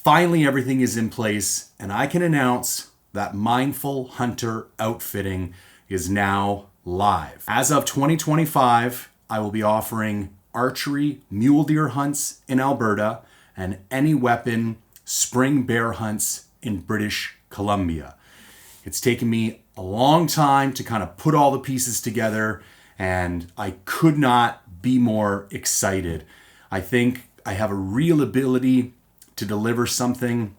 Finally, everything is in place, and I can announce that Mindful Hunter Outfitting is now live. As of 2025, I will be offering archery mule deer hunts in Alberta and any weapon spring bear hunts in British Columbia. It's taken me a long time to kind of put all the pieces together, and I could not be more excited. I think I have a real ability to deliver something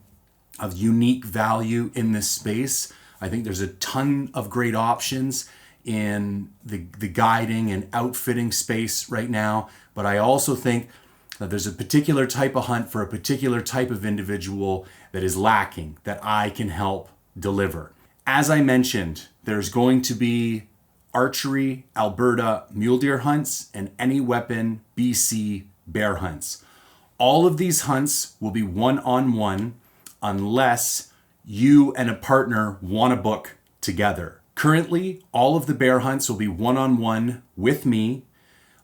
of unique value in this space. I think there's a ton of great options in the guiding and outfitting space right now, but I also think that there's a particular type of hunt for a particular type of individual that is lacking, that I can help deliver. As I mentioned, there's going to be archery Alberta mule deer hunts and any weapon BC bear hunts. All of these hunts will be one-on-one unless you and a partner want to book together. Currently, all of the bear hunts will be one-on-one with me.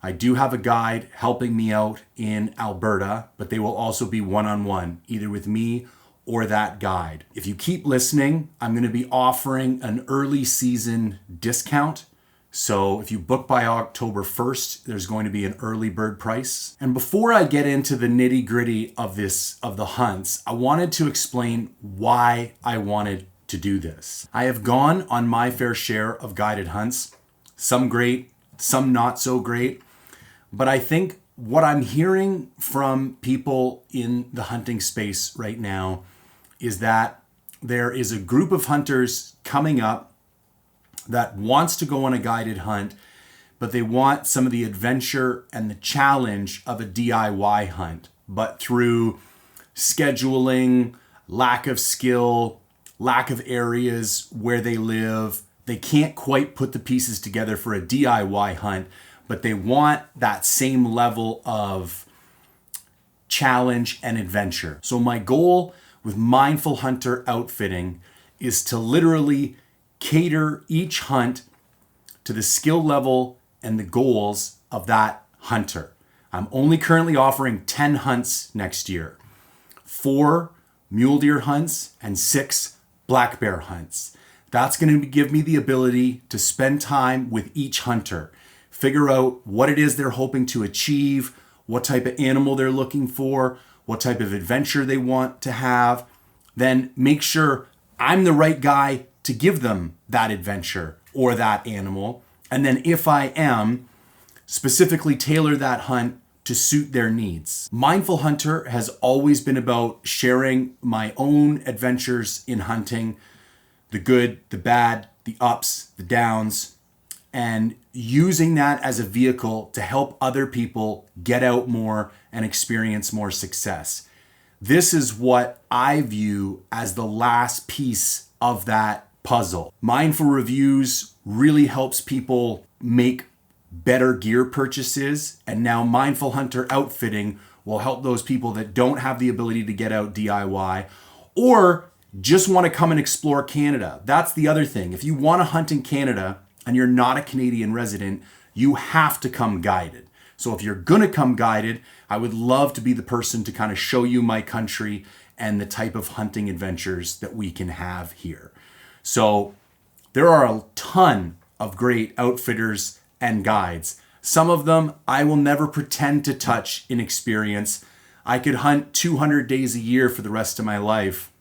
I do have a guide helping me out in Alberta, but they will also be one-on-one, either with me or that guide. If you keep listening, I'm going to be offering an early season discount. So if you book by October 1st, there's going to be an early bird price. And before I get into the nitty gritty of the hunts, I wanted to explain why I wanted to do this. I have gone on my fair share of guided hunts, some great, some not so great. But I think what I'm hearing from people in the hunting space right now is that there is a group of hunters coming up that wants to go on a guided hunt, but they want some of the adventure and the challenge of a DIY hunt, but through scheduling, lack of skill, lack of areas where they live, they can't quite put the pieces together for a DIY hunt, but they want that same level of challenge and adventure. So my goal with Mindful Hunter Outfitting is to literally cater each hunt to the skill level and the goals of that hunter. I'm only currently offering 10 hunts next year, 4 mule deer hunts and 6 black bear hunts. That's going to give me the ability to spend time with each hunter, figure out what it is they're hoping to achieve, what type of animal they're looking for, what type of adventure they want to have, then make sure I'm the right guy to give them that adventure or that animal. And then if I am, specifically tailor that hunt to suit their needs. Mindful Hunter has always been about sharing my own adventures in hunting, the good, the bad, the ups, the downs, and using that as a vehicle to help other people get out more and experience more success. This is what I view as the last piece of that puzzle. Mindful Reviews really helps people make better gear purchases, and now Mindful Hunter Outfitting will help those people that don't have the ability to get out DIY or just want to come and explore Canada. That's the other thing. If you want to hunt in Canada and you're not a Canadian resident, you have to come guided. So if you're gonna come guided, I would love to be the person to kind of show you my country and the type of hunting adventures that we can have here. So there are a ton of great outfitters and guides. Some of them I will never pretend to touch in experience. I could hunt 200 days a year for the rest of my life,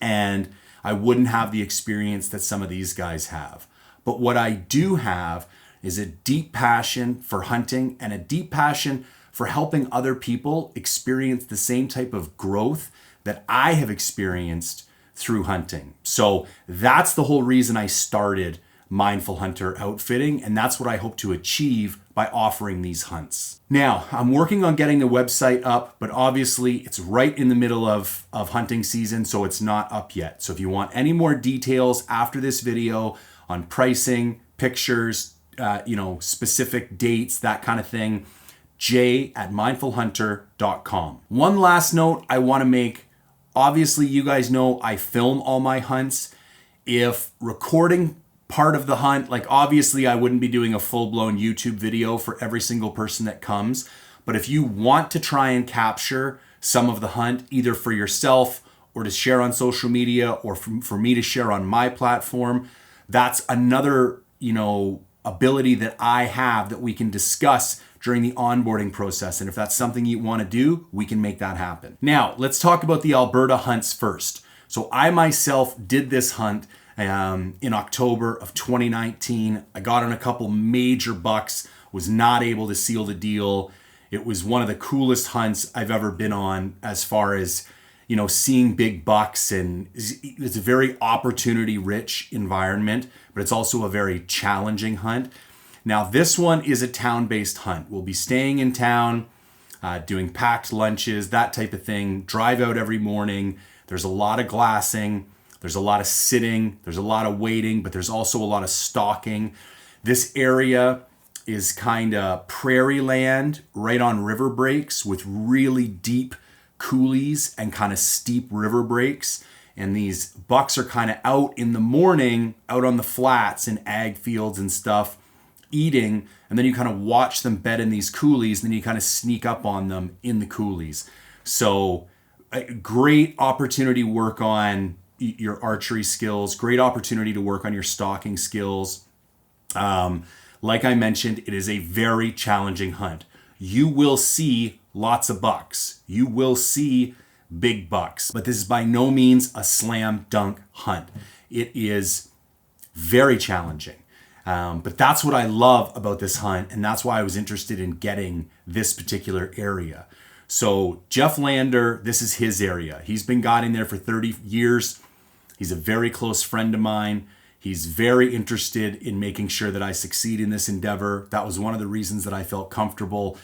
and I wouldn't have the experience that some of these guys have. But what I do have is a deep passion for hunting and a deep passion for helping other people experience the same type of growth that I have experienced through hunting. So that's the whole reason I started Mindful Hunter Outfitting, and that's what I hope to achieve by offering these hunts. Now, I'm working on getting the website up, but obviously it's right in the middle of hunting season, so it's not up yet. So if you want any more details after this video on pricing, pictures, specific dates, that kind of thing, jay@mindfulhunter.com. One last note I want to make. Obviously, you guys know I film all my hunts. If recording part of the hunt, like obviously I wouldn't be doing a full-blown YouTube video for every single person that comes, but if you want to try and capture some of the hunt, either for yourself or to share on social media or for me to share on my platform, that's another, ability that I have that we can discuss during the onboarding process. And if that's something you want to do, we can make that happen. Now, let's talk about the Alberta hunts first. So I myself did this hunt in October of 2019. I got on a couple major bucks, was not able to seal the deal. It was one of the coolest hunts I've ever been on as far as, seeing big bucks, and it's a very opportunity rich environment, but it's also a very challenging hunt. Now, this one is a town-based hunt. We'll be staying in town, doing packed lunches, that type of thing, drive out every morning. There's a lot of glassing, there's a lot of sitting, there's a lot of waiting, but there's also a lot of stalking. This area is kind of prairie land right on river breaks with really deep coulees and kind of steep river breaks. And these bucks are kind of out in the morning, out on the flats and ag fields and stuff, eating. And then you kind of watch them bed in these coulees, and then you kind of sneak up on them in the coulees. So a great opportunity to work on your archery skills, great opportunity to work on your stalking skills. Like I mentioned, it is a very challenging hunt. You will see lots of bucks. You will see big bucks, but this is by no means a slam dunk hunt. It is very challenging. But that's what I love about this hunt, and that's why I was interested in getting this particular area. So Jeff Lander, this is his area. He's been guiding there for 30 years. He's a very close friend of mine. He's very interested in making sure that I succeed in this endeavor. That was one of the reasons that I felt comfortable,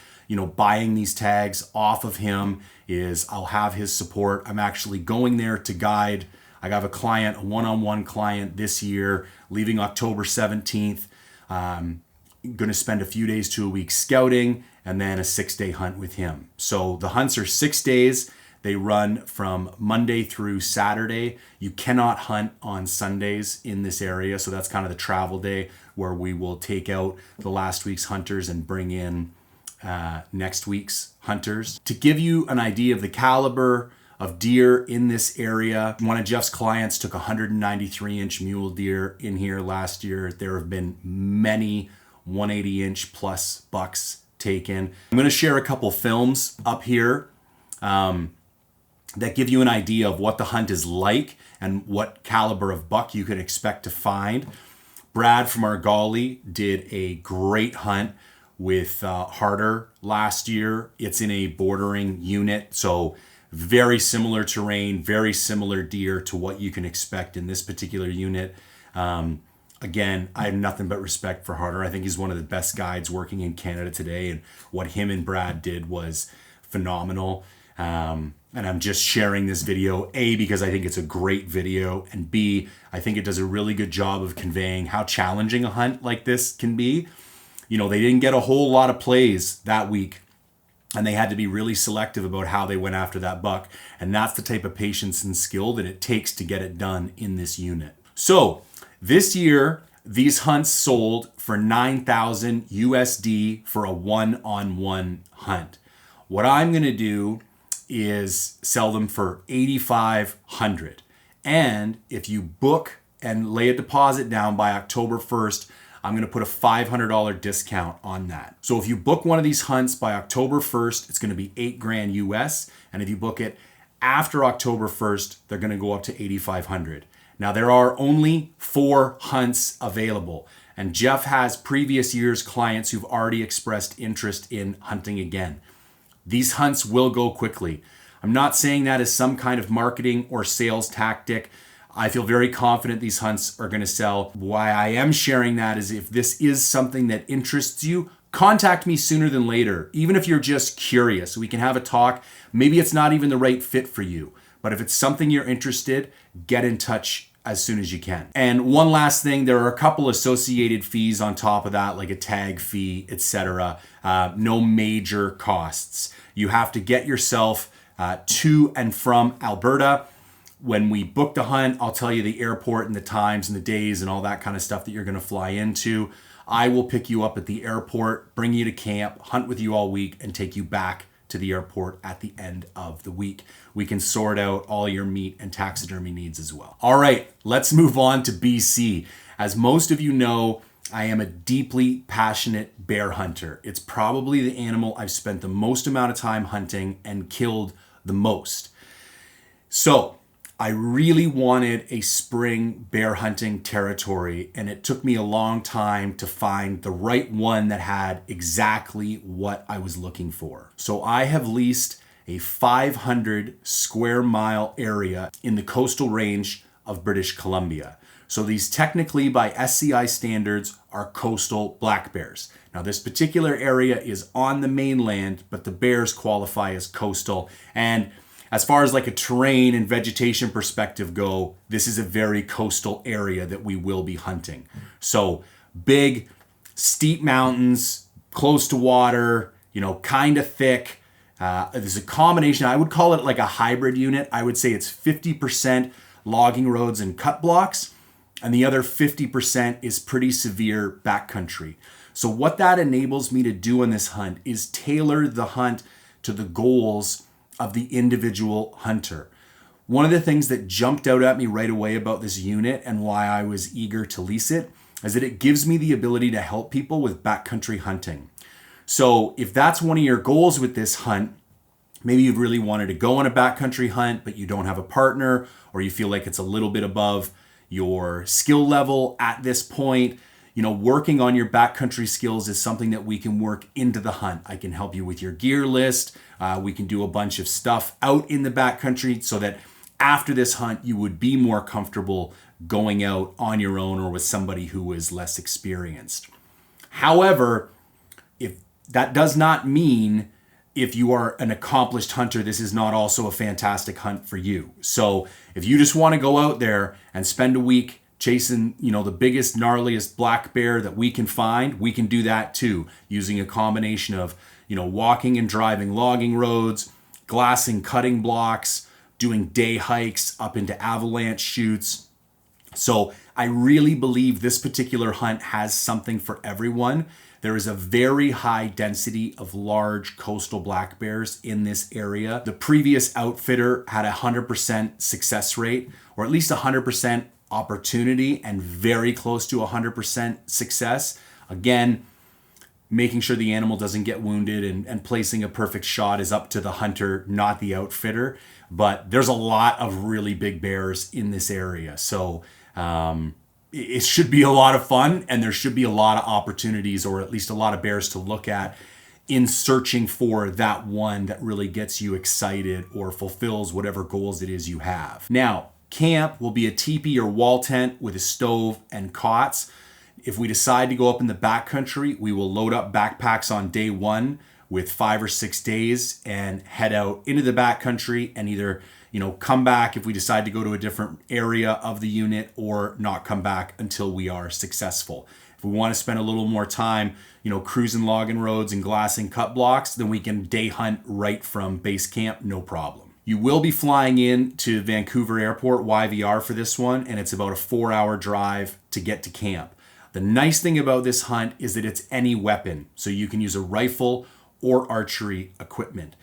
buying these tags off of him, is I'll have his support. I'm actually going there to guide. I have a client, a one-on-one client this year, leaving October 17th. Going to spend a few days to a week scouting, and then a 6-day hunt with him. So the hunts are 6 days. They run from Monday through Saturday. You cannot hunt on Sundays in this area. So that's kind of the travel day where we will take out the last week's hunters and bring in next week's hunters. To give you an idea of the caliber of deer in this area, one of Jeff's clients took 193-inch mule deer in here last year. There have been many 180-inch plus bucks taken. I'm going to share a couple films up here that give you an idea of what the hunt is like and what caliber of buck you can expect to find. Brad from Argali did a great hunt with Harder last year. It's in a bordering unit, so very similar terrain, very similar deer to what you can expect in this particular unit. Again, I have nothing but respect for Harder. I think he's one of the best guides working in Canada today, and what him and Brad did was phenomenal. And I'm just sharing this video, A, because I think it's a great video, and B, I think it does a really good job of conveying how challenging a hunt like this can be. They didn't get a whole lot of plays that week, and they had to be really selective about how they went after that buck. And that's the type of patience and skill that it takes to get it done in this unit. So this year, these hunts sold for $9,000 USD for a one-on-one hunt. What I'm going to do is sell them for $8,500. And if you book and lay a deposit down by October 1st, I'm going to put a $500 discount on that. So if you book one of these hunts by October 1st, it's going to be $8,000 US. And if you book it after October 1st, they're going to go up to $8,500. Now there are only 4 hunts available. And Jeff has previous years' clients who've already expressed interest in hunting again. These hunts will go quickly. I'm not saying that as some kind of marketing or sales tactic. I feel very confident these hunts are going to sell. Why I am sharing that is if this is something that interests you, contact me sooner than later. Even if you're just curious, we can have a talk. Maybe it's not even the right fit for you, but if it's something you're interested, get in touch as soon as you can. And one last thing, there are a couple associated fees on top of that, like a tag fee, etc. No major costs. You have to get yourself to and from Alberta. When we book the hunt, I'll tell you the airport and the times and the days and all that kind of stuff that you're going to fly into. I will pick you up at the airport, bring you to camp, hunt with you all week, and take you back to the airport at the end of the week. We can sort out all your meat and taxidermy needs as well. All right, let's move on to BC. As most of you know, I am a deeply passionate bear hunter. It's probably the animal I've spent the most amount of time hunting and killed the most. So I really wanted a spring bear hunting territory, and it took me a long time to find the right one that had exactly what I was looking for. So I have leased a 500 square mile area in the coastal range of British Columbia. So these technically by SCI standards are coastal black bears. Now this particular area is on the mainland, but the bears qualify as coastal. And as far as like a terrain and vegetation perspective go, this is a very coastal area that we will be hunting. So big, steep mountains, close to water, kind of thick. There's a combination, I would call it like a hybrid unit. I would say it's 50% logging roads and cut blocks, and the other 50% is pretty severe backcountry. So what that enables me to do on this hunt is tailor the hunt to the goals of the individual hunter. One of the things that jumped out at me right away about this unit and why I was eager to lease it is that it gives me the ability to help people with backcountry hunting. So if that's one of your goals with this hunt, maybe you've really wanted to go on a backcountry hunt, but you don't have a partner, or you feel like it's a little bit above your skill level at this point, working on your backcountry skills is something that we can work into the hunt. I can help you with your gear list. We can do a bunch of stuff out in the backcountry so that after this hunt, you would be more comfortable going out on your own or with somebody who is less experienced. However, if that does not mean if you are an accomplished hunter, this is not also a fantastic hunt for you. So if you just want to go out there and spend a week chasing, the biggest, gnarliest black bear that we can find, we can do that too, using a combination of, walking and driving logging roads, glassing cutting blocks, doing day hikes up into avalanche chutes. So I really believe this particular hunt has something for everyone. There is a very high density of large coastal black bears in this area. The previous outfitter had a 100% success rate, or at least 100% opportunity and very close to 100% success. Again, making sure the animal doesn't get wounded and placing a perfect shot is up to the hunter, not the outfitter. But there's a lot of really big bears in this area. So it should be a lot of fun, and there should be a lot of opportunities, or at least a lot of bears to look at in searching for that one that really gets you excited or fulfills whatever goals it is you have. Now, camp will be a teepee or wall tent with a stove and cots. If we decide to go up in the backcountry, we will load up backpacks on day one with 5 or 6 days and head out into the backcountry and either come back if we decide to go to a different area of the unit, or not come back until we are successful. If we want to spend a little more time, cruising logging roads and glassing cut blocks, then we can day hunt right from base camp, no problem. You will be flying in to Vancouver Airport, YVR, for this one, and it's about a 4-hour drive to get to camp. The nice thing about this hunt is that it's any weapon, so you can use a rifle or archery equipment.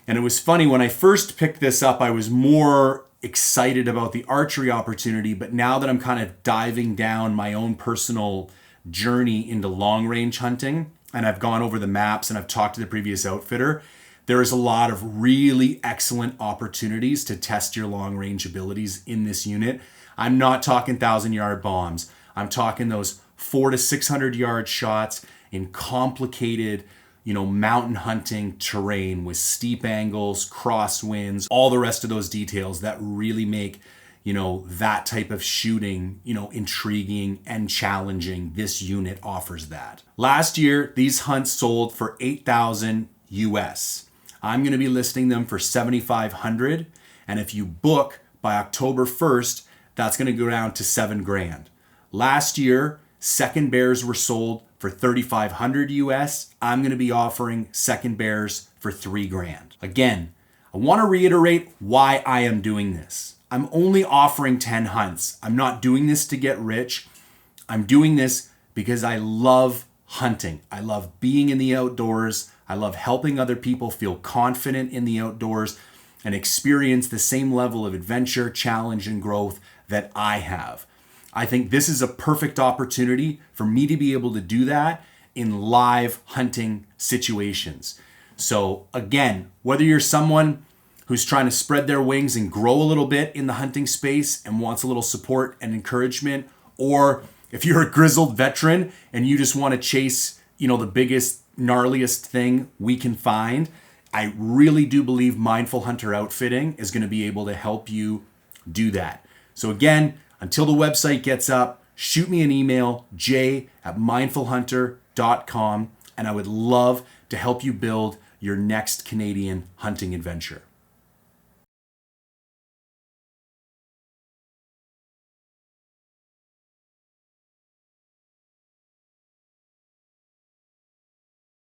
And it was funny, when I first picked this up, I was more excited about the archery opportunity, but now that I'm kind of diving down my own personal journey into long range hunting, and I've gone over the maps and I've talked to the previous outfitter, there is a lot of really excellent opportunities to test your long range abilities in this unit. I'm not talking 1,000-yard bombs. I'm talking those 400 to 600 yard shots in complicated, mountain hunting terrain with steep angles, crosswinds, all the rest of those details that really make, that type of shooting, intriguing and challenging. This unit offers that. Last year, these hunts sold for $8,000 US. I'm going to be listing them for $7,500. And if you book by October 1st, that's going to go down to $7,000. Last year, second bears were sold for $3,500 US. I'm going to be offering second bears for $3,000. Again, I want to reiterate why I am doing this. I'm only offering 10 hunts. I'm not doing this to get rich. I'm doing this because I love hunting. I love being in the outdoors. I love helping other people feel confident in the outdoors and experience the same level of adventure, challenge, and growth that I have. I think this is a perfect opportunity for me to be able to do that in live hunting situations. So again, whether you're someone who's trying to spread their wings and grow a little bit in the hunting space and wants a little support and encouragement, or if you're a grizzled veteran and you just want to chase, the biggest, gnarliest thing we can find, I really do believe Mindful Hunter Outfitting is going to be able to help you do that. So again, until the website gets up, shoot me an email, jay@mindfulhunter.com, and I would love to help you build your next Canadian hunting adventure.